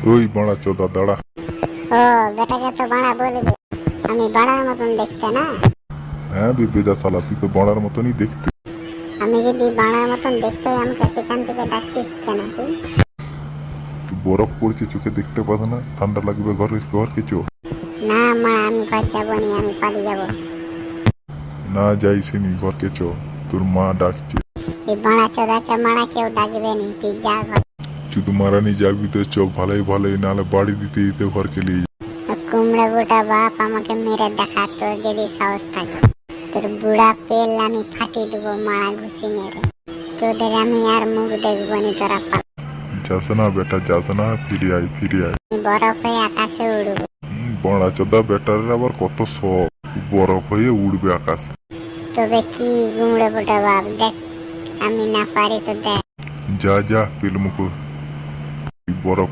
ওই বাড়া চোদা দাঁড়া। ও বেটাকে তো বাড়া বলবে, আমি বাড়ার মতন দেখতে না? হ্যাঁ বেদা শালা, তুই তো বাড়ার মতনই দেখতে। আমি যদি বাড়ার মতন দেখতে হয় আমাকে পেছন থেকে ডাকছিস কেন তুই? তুই বরফ পড়ছে চোখে দেখতে পাস না? ঠান্ডা লাগবে ঘর কিছু না মা, আমি ঘর যাবো নি, আমি পালিয়ে যাবো। না যাইসিনি ঘর কেছো, তোর মা ডাকছে। এই বাড়া চোদাকে মারা কেউ ডাকবে নি, তুই যা ঘর। শুধু মারানি যাবি তো চ, ভালোই নাহলে বাড়ি দিতে দিতে ঘরকে নিয়ে কুমড়ে বুটা বাপ আমাকে মেরে দেখা, তোর যদি সাহস থাকে তোর বুড়া পেল আমি ফাটিয়ে দেবো মারা ঘুষি মেরে। তোদের আমি আর মুখ দেখবো নি, তোরা পাল। যাস না বেটা, যাস না, ফিরে আয়। বরফ হয়ে আকাশে উড়বো। বড়া চোদা বেটার আবার কত শখ, বরফ হয়ে উড়বে আকাশে। তবে কি কুমড়ে বুটা বাপ, দেখ আমি না পারি তো দেখ। যা পেল মুখ বরফ